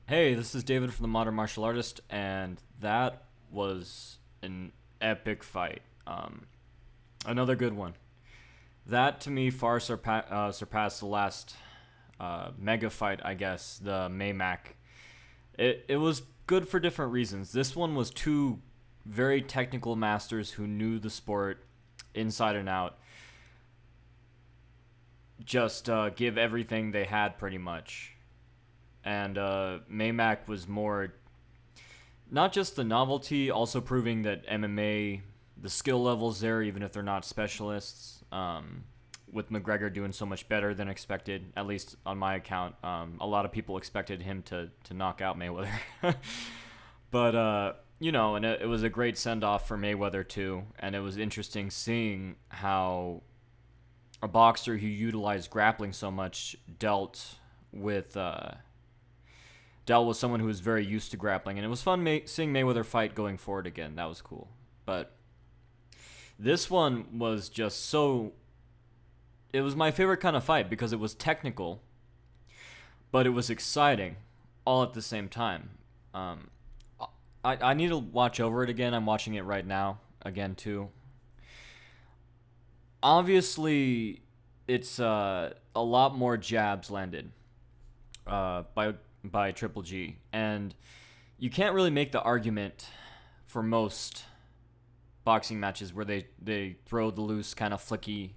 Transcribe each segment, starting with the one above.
Hey, this is David from the Modern Martial Artist, and that was an epic fight. Another good one. That to me far surpassed the last mega fight, I guess, the Maymac. It was good for different reasons. This one was two very technical masters who knew the sport inside and out. Just give everything they had, pretty much. And Maymac was more not just the novelty, also proving that MMA, the skill levels there, even if they're not specialists, with McGregor doing so much better than expected, at least on my account. A lot of people expected him to knock out Mayweather. But, and it was a great send off for Mayweather, too. And it was interesting seeing how a boxer who utilized grappling so much with. Dealt with someone who was very used to grappling, and it was fun seeing Mayweather fight going forward again. That was cool. But this one was just so. It was my favorite kind of fight because it was technical, but it was exciting, all at the same time. I need to watch over it again. I'm watching it right now again too. Obviously, it's a lot more jabs landed by Triple G, and you can't really make the argument for most boxing matches where they throw the loose kind of flicky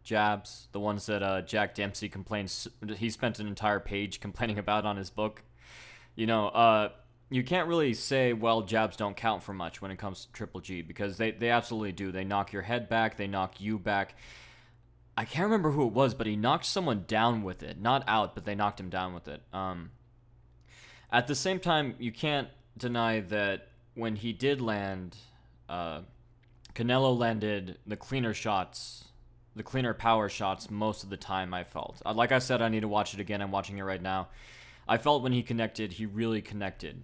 jabs, the ones that Jack Dempsey complains. He spent an entire page complaining about on his book. You can't really say, well, jabs don't count for much when it comes to Triple G, because they absolutely do. They knock your head back, they knock you back. I can't remember who it was, but he knocked someone down with it. Not out, but they knocked him down with it. At the same time, you can't deny that when he did land, Canelo landed the cleaner shots, the cleaner power shots most of the time, I felt. Like I said, I need to watch it again. I'm watching it right now. I felt when he connected, he really connected.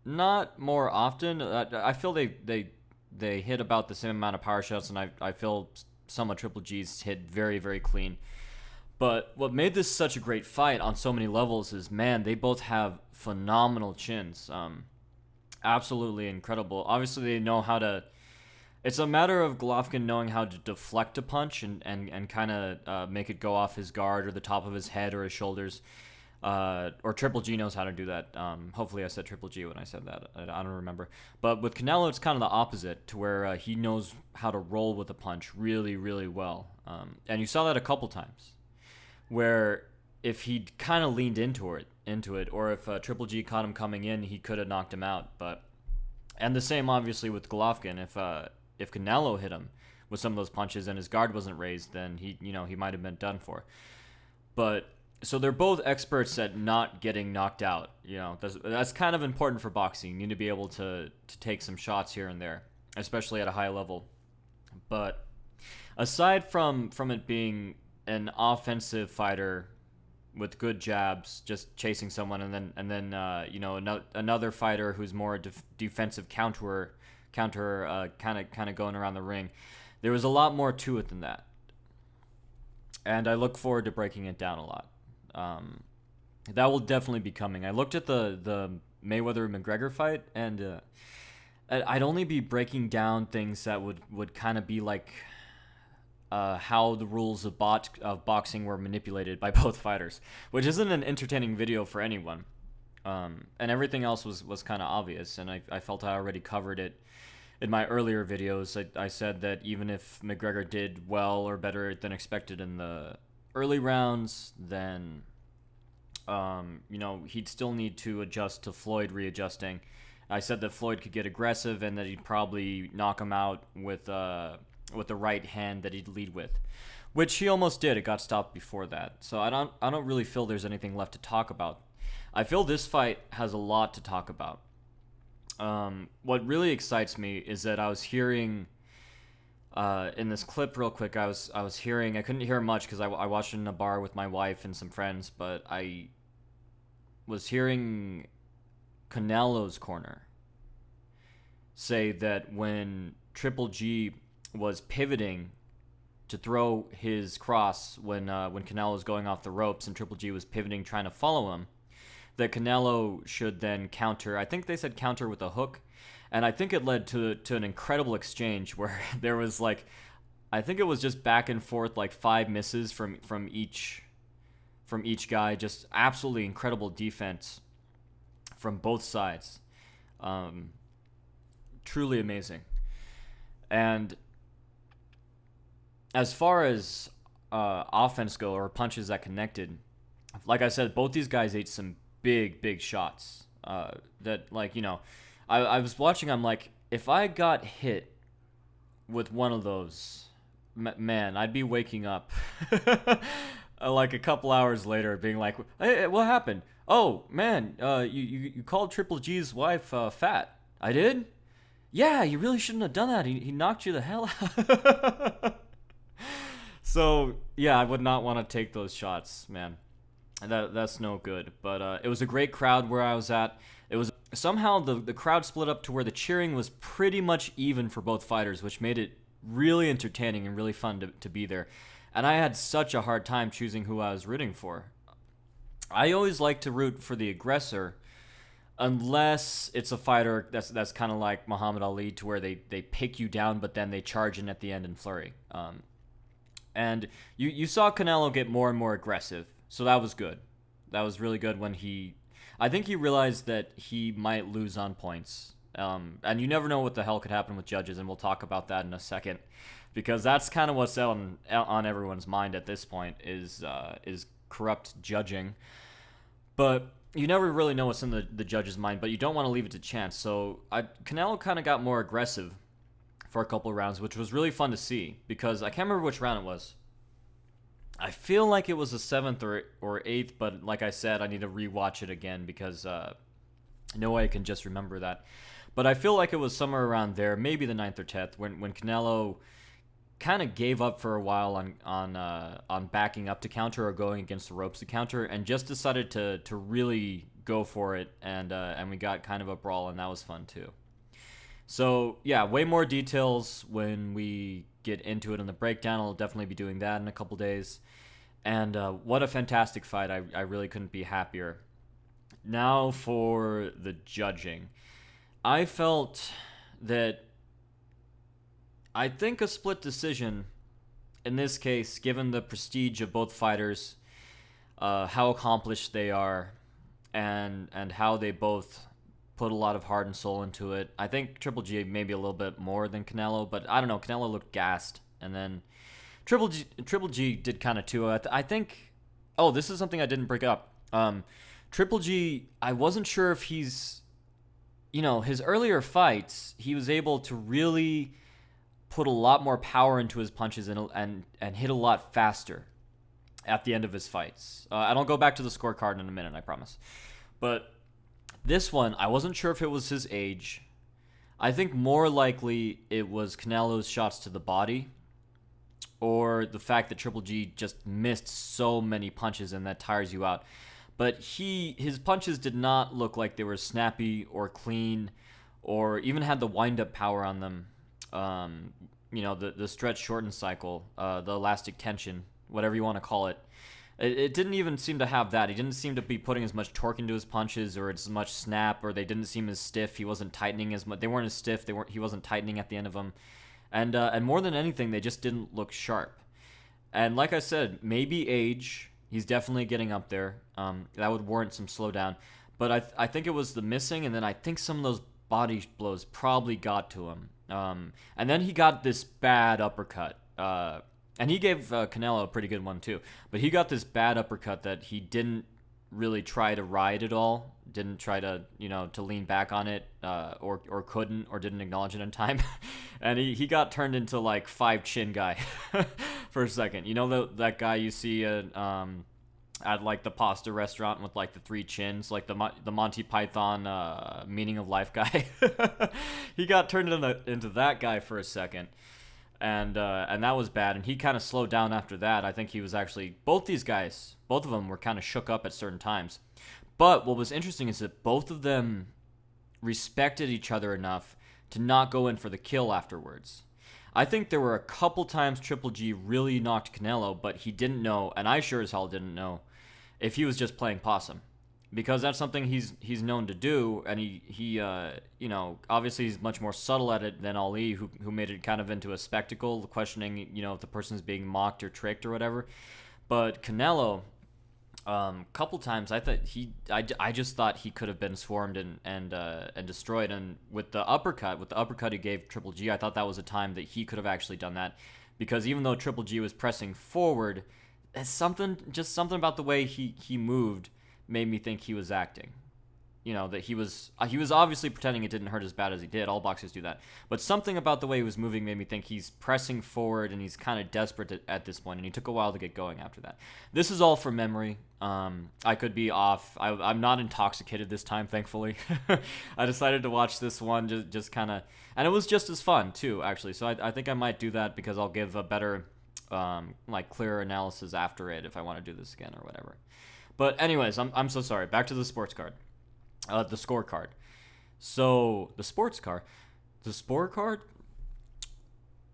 Not more often. I feel they hit about the same amount of power shots, and I feel some of Triple G's hit very, very clean. But what made this such a great fight on so many levels is, man, they both have phenomenal chins. Absolutely incredible. Obviously, they know how to. It's a matter of Golovkin knowing how to deflect a punch and kind of make it go off his guard or the top of his head or his shoulders. Or Triple G knows how to do that. Hopefully, I said Triple G when I said that. I don't remember. But with Canelo, it's kind of the opposite, to where he knows how to roll with a punch really, really well. And you saw that a couple times, where if he'd kind of leaned into it, or if Triple G caught him coming in, he could have knocked him out. And the same obviously with Golovkin. If Canelo hit him with some of those punches and his guard wasn't raised, then he might have been done for. But so they're both experts at not getting knocked out. That's kind of important for boxing. You need to be able to take some shots here and there, especially at a high level. But aside from it being an offensive fighter with good jabs, just chasing someone, and then another fighter who's more defensive counter kind of going around the ring. There was a lot more to it than that, and I look forward to breaking it down a lot. That will definitely be coming. I looked at the Mayweather McGregor fight, and I'd only be breaking down things that would kind of be like how the rules of boxing were manipulated by both fighters, which isn't an entertaining video for anyone. And everything else was kind of obvious, and I felt I already covered it in my earlier videos. I said that even if McGregor did well or better than expected in the early rounds, then he'd still need to adjust to Floyd readjusting. I said that Floyd could get aggressive and that he'd probably knock him out with the right hand that he'd lead with, which he almost did. It got stopped before that. So I don't really feel there's anything left to talk about. I feel this fight has a lot to talk about. What really excites me is that I was hearing in this clip real quick. I was hearing. I couldn't hear much because I watched it in a bar with my wife and some friends, but I was hearing Canelo's corner say that when Triple G was pivoting to throw his cross when Canelo was going off the ropes and Triple G was pivoting trying to follow him, that Canelo should then counter. I think they said counter with a hook, and I think it led to an incredible exchange where there was like, I think it was just back and forth, like 5 misses from each guy. Just absolutely incredible defense from both sides. Truly amazing. And as far as offense go, or punches that connected, like I said, both these guys ate some big shots. That, like, I was watching. I'm like, if I got hit with one of those, man, I'd be waking up like a couple hours later, being like, "Hey, what happened? Oh man, you called Triple G's wife fat. I did. Yeah, you really shouldn't have done that. He knocked you the hell out." So yeah, I would not want to take those shots, man. That's no good. But it was a great crowd where I was at. It was somehow the crowd split up to where the cheering was pretty much even for both fighters, which made it really entertaining and really fun to be there. And I had such a hard time choosing who I was rooting for. I always like to root for the aggressor, unless it's a fighter that's kind of like Muhammad Ali, to where they pick you down, but then they charge in at the end and flurry. And you saw Canelo get more and more aggressive, so that was good. That was really good when I think he realized that he might lose on points. And you never know what the hell could happen with judges, and we'll talk about that in a second, because that's kind of what's on everyone's mind at this point is corrupt judging. But you never really know what's in the judge's mind, but you don't want to leave it to chance. So Canelo kind of got more aggressive for a couple of rounds, which was really fun to see, because I can't remember which round it was. I feel like it was the 7th or 8th, but like I said, I need to rewatch it again, because no way I can just remember that. But I feel like it was somewhere around there, maybe the 9th or 10th, when Canelo kind of gave up for a while on backing up to counter or going against the ropes to counter, and just decided to really go for it, and we got kind of a brawl, and that was fun too. So yeah, way more details when we get into it in the breakdown. I'll definitely be doing that in a couple days. And what a fantastic fight. I really couldn't be happier. Now for the judging. I felt that I think a split decision in this case, given the prestige of both fighters, how accomplished they are, and how they both put a lot of heart and soul into it. I think Triple G maybe a little bit more than Canelo, but I don't know. Canelo looked gassed, and then Triple G did kind of too. I think. Oh, this is something I didn't bring up. Triple G, I wasn't sure if he's, his earlier fights, he was able to really put a lot more power into his punches and hit a lot faster at the end of his fights. And I'll go back to the scorecard in a minute, I promise. But this one, I wasn't sure if it was his age. I think more likely it was Canelo's shots to the body, or the fact that Triple G just missed so many punches and that tires you out. But his punches did not look like they were snappy or clean, or even had the wind-up power on them. The stretch shorten cycle, the elastic tension, whatever you want to call it. It didn't even seem to have that. He didn't seem to be putting as much torque into his punches, or as much snap, or they didn't seem as stiff. He wasn't tightening as much. They weren't as stiff. He wasn't tightening at the end of them. And more than anything, they just didn't look sharp. And like I said, maybe age. He's definitely getting up there. That would warrant some slowdown. But I think it was the missing, and then I think some of those body blows probably got to him. And then he got this bad uppercut. And he gave Canelo a pretty good one too. But he got this bad uppercut that he didn't really try to ride at all. Didn't try to, to lean back on it, or couldn't, or didn't acknowledge it in time. And he got turned into like 5 chin guy for a second. That guy you see at like the pasta restaurant with like the 3 chins, like the Monty Python meaning of life guy. He got turned into that guy for a second. And that was bad, and he kind of slowed down after that. I think he was actually, both of them were kind of shook up at certain times. But what was interesting is that both of them respected each other enough to not go in for the kill afterwards. I think there were a couple times Triple G really knocked Canelo, but he didn't know, and I sure as hell didn't know, if he was just playing possum. because that's something he's known to do, and obviously he's much more subtle at it than Ali, who made it kind of into a spectacle, questioning if the person's being mocked or tricked or whatever. But Canelo, couple times I just thought he could have been swarmed and destroyed, and with the uppercut he gave Triple G, I thought that was a time that he could have actually done that, because even though Triple G was pressing forward, something about the way he moved made me think he was acting. That he was obviously pretending it didn't hurt as bad as he did. All boxers do that. But something about the way he was moving made me think he's pressing forward and he's kind of desperate at this point, and he took a while to get going after that. This is all from memory. I could be off. I'm not intoxicated this time, thankfully. I decided to watch this one just kind of, and it was just as fun too, actually. So I think I might do that, because I'll give a better, clearer analysis after it if I want to do this again or whatever. But anyways, I'm so sorry. Back to the sports card. The scorecard. So the scorecard.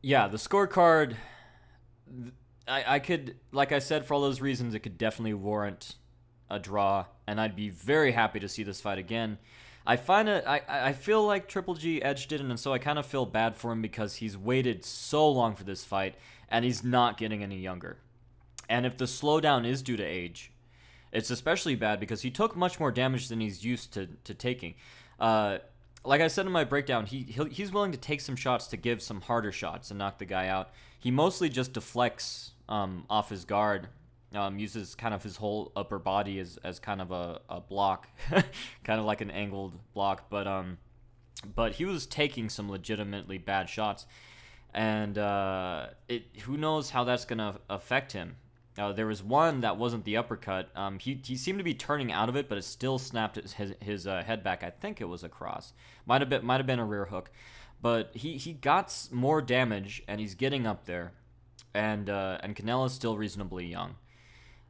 Yeah, the scorecard. I could, like I said, for all those reasons, it could definitely warrant a draw, and I'd be very happy to see this fight again. I feel like Triple G edged it, and so I kind of feel bad for him, because he's waited so long for this fight, and he's not getting any younger. And if the slowdown is due to age, it's especially bad because he took much more damage than he's used to taking. Like I said in my breakdown, he's willing to take some shots to give some harder shots and knock the guy out. He mostly just deflects off his guard, uses kind of his whole upper body as kind of a block, kind of like an angled block. But he was taking some legitimately bad shots, and who knows how that's gonna affect him. There was one that wasn't the uppercut. He seemed to be turning out of it, but it still snapped his head back. I think it was a cross. Might have been a rear hook. But he got more damage, and he's getting up there. And Canelo's still reasonably young.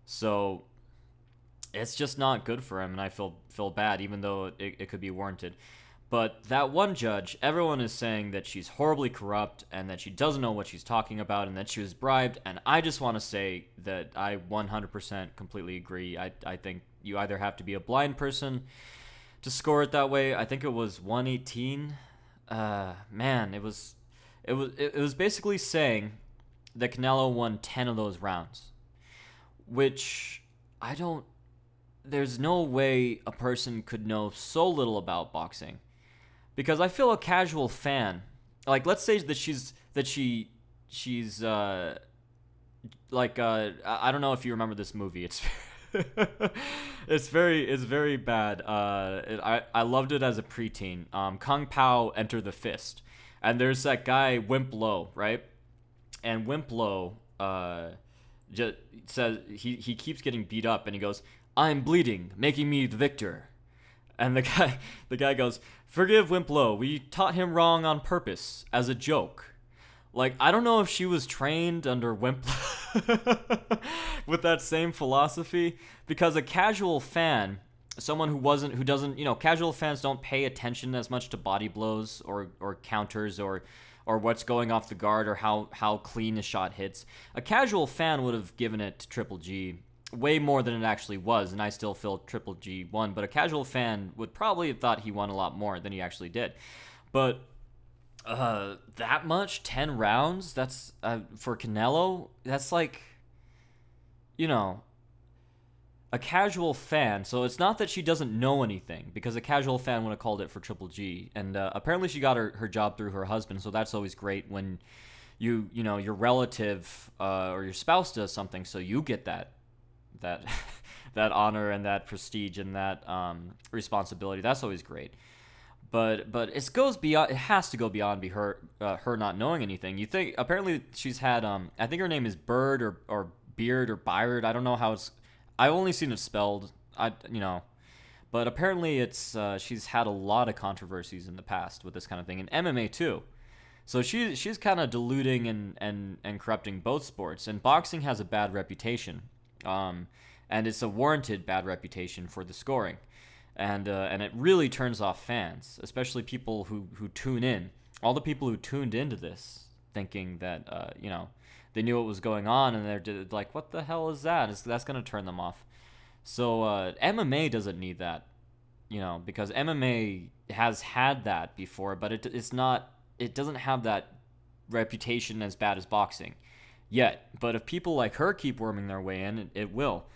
So it's just not good for him, and I feel bad, even though it could be warranted. But that one judge, everyone is saying that she's horribly corrupt and that she doesn't know what she's talking about and that she was bribed. And I just want to say that I 100% completely agree. I think you either have to be a blind person to score it that way. I think it was 118. Man, it was basically saying that Canelo won 10 of those rounds, which there's no way a person could know so little about boxing. Because I feel a casual fan, like, let's say that she's I don't know if you remember this movie. It's it's very bad. I loved it as a preteen. Kung Pao Enter the Fist, and there's that guy Wimp Lo, right? And Wimp Lo just says he keeps getting beat up, and he goes, "I'm bleeding, making me the victor." And the guy goes, "Forgive Wimp Lo, we taught him wrong on purpose, as a joke." Like, I don't know if she was trained under Wimp with that same philosophy, because a casual fan, someone who doesn't, casual fans don't pay attention as much to body blows or counters or what's going off the guard or how clean a shot hits. A casual fan would have given it to Triple G way more than it actually was, and I still feel Triple G won, but a casual fan would probably have thought he won a lot more than he actually did. But that much, 10 rounds, that's for Canelo, that's like, a casual fan. So it's not that she doesn't know anything, because a casual fan would have called it for Triple G, and apparently she got her job through her husband, so that's always great when your relative or your spouse does something, so you get that honor and that prestige and that responsibility. That's always great. But it goes beyond. It has to go beyond her not knowing anything. You think apparently she's had I think her name is Bird or Beard or Byard. I don't know how it's. I've only seen it spelled. But apparently it's she's had a lot of controversies in the past with this kind of thing, in MMA too. So she's kind of diluting and corrupting both sports. And boxing has a bad reputation. And it's a warranted bad reputation for the scoring, and it really turns off fans, especially people who tune in. All the people who tuned into this thinking that they knew what was going on, and they're like, "What the hell is that?" That's gonna turn them off. So MMA doesn't need that, because MMA has had that before, but it's not. It doesn't have that reputation as bad as boxing yet. But if people like her keep worming their way in, it will.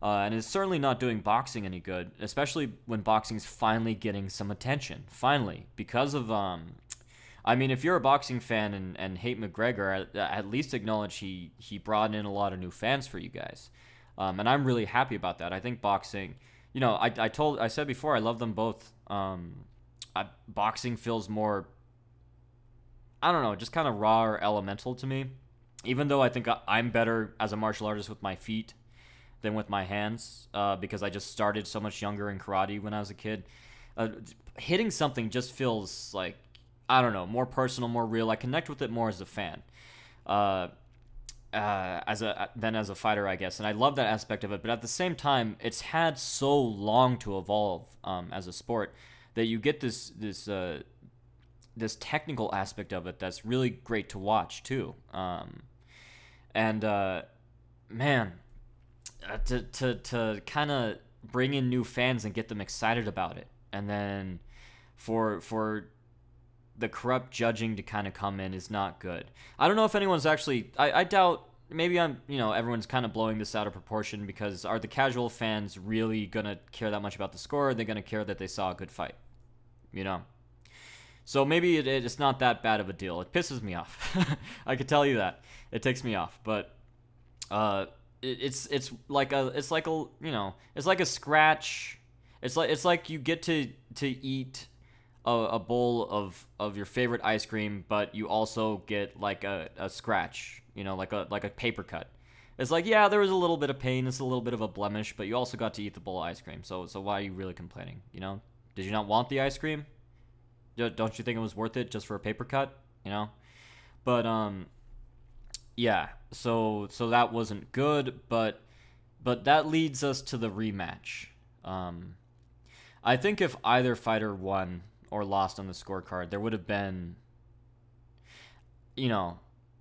And it's certainly not doing boxing any good, especially when boxing's finally getting some attention. Finally, because of I mean, if you're a boxing fan and hate McGregor, at least acknowledge he brought in a lot of new fans for you guys, and I'm really happy about that. I think boxing, I said before, I love them both. Boxing feels more, I don't know, just kind of raw or elemental to me, even though I think I'm better as a martial artist with my feet than with my hands, because I just started so much younger in karate when I was a kid. Hitting something just feels like, I don't know, more personal, more real. I connect with it more as a fan, than as a fighter, I guess. And I love that aspect of it. But at the same time, it's had so long to evolve as a sport that you get this technical aspect of it that's really great to watch too. And man. To kind of bring in new fans and get them excited about it, and then for the corrupt judging to kind of come in is not good. I don't know if anyone's actually. I doubt. Maybe everyone's kind of blowing this out of proportion, because are the casual fans really gonna care that much about the score? Or are they gonna care that they saw a good fight? So maybe it's not that bad of a deal. It pisses me off. I could tell you that it ticks me off, but it's like a scratch. It's like you get to eat a bowl of your favorite ice cream, but you also get like a scratch, like a paper cut. It's like, yeah, there was a little bit of pain, it's a little bit of a blemish, but you also got to eat the bowl of ice cream. So why are you really complaining? Did you not want the ice cream? Don't you think it was worth it just for a paper cut? But yeah, so that wasn't good, but that leads us to the rematch. I think if either fighter won or lost on the scorecard, there would have been,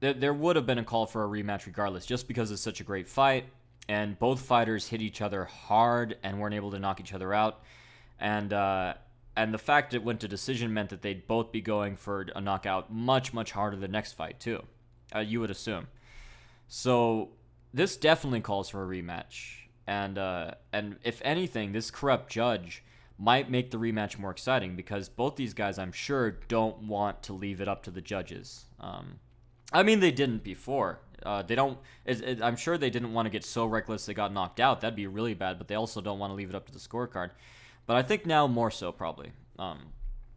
there would have been a call for a rematch regardless, just because it's such a great fight, and both fighters hit each other hard and weren't able to knock each other out, and the fact it went to decision meant that they'd both be going for a knockout much, much harder the next fight too. You would assume. So this definitely calls for a rematch, and if anything, this corrupt judge might make the rematch more exciting, because both these guys, I'm sure, don't want to leave it up to the judges. I mean, they didn't before. They don't. I'm sure they didn't want to get so reckless they got knocked out. That'd be really bad. But they also don't want to leave it up to the scorecard. But I think now more so, probably.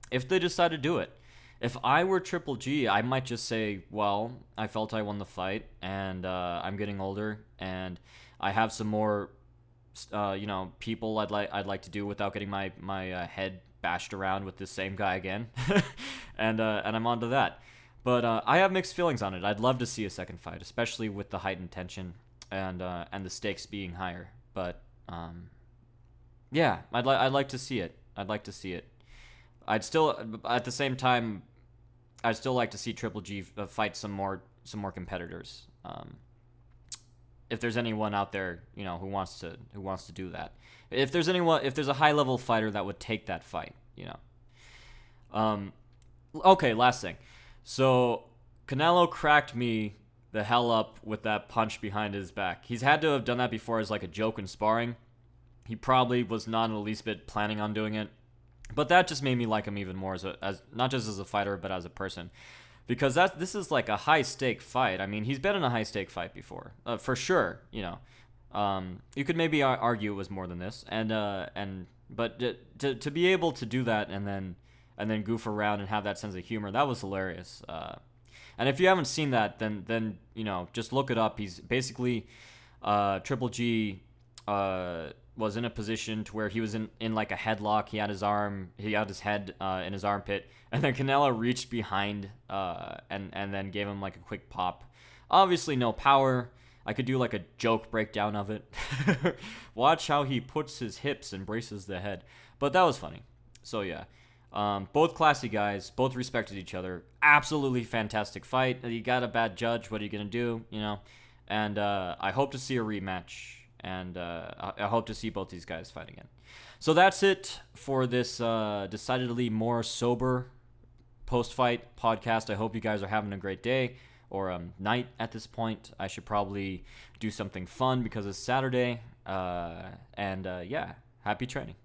If they decide to do it. If I were Triple G, I might just say, well, I felt I won the fight, and I'm getting older, and I have some more, people I'd like to do without getting my head bashed around with this same guy again, and I'm on to that. But I have mixed feelings on it. I'd love to see a second fight, especially with the heightened tension and the stakes being higher. But yeah, I'd like to see it. I'd like to see it. I'd still, at the same time, I'd still like to see Triple G fight some more competitors. If there's anyone out there, who wants to do that. If there's a high level fighter that would take that fight, Okay, last thing. So Canelo cracked me the hell up with that punch behind his back. He's had to have done that before as like a joke in sparring. He probably was not in the least bit planning on doing it. But that just made me like him even more as not just as a fighter, but as a person, because this is like a high stake fight. I mean, he's been in a high stake fight before, for sure. You could maybe argue it was more than this, but to be able to do that and then goof around and have that sense of humor, that was hilarious. And if you haven't seen that, then just look it up. He's basically Triple G. Was in a position to where he was in like a headlock. He had his head in his armpit, and then Canelo reached behind and then gave him like a quick pop. Obviously no power. I could do like a joke breakdown of it. Watch how he puts his hips and braces the head. But that was funny. So yeah, both classy guys, both respected each other. Absolutely fantastic fight. You got a bad judge. What are you gonna do? And I hope to see a rematch. and I hope to see both these guys fight again. So that's it for this decidedly more sober post-fight podcast. I hope you guys are having a great day or night at this point. I should probably do something fun because it's Saturday. Yeah, happy training.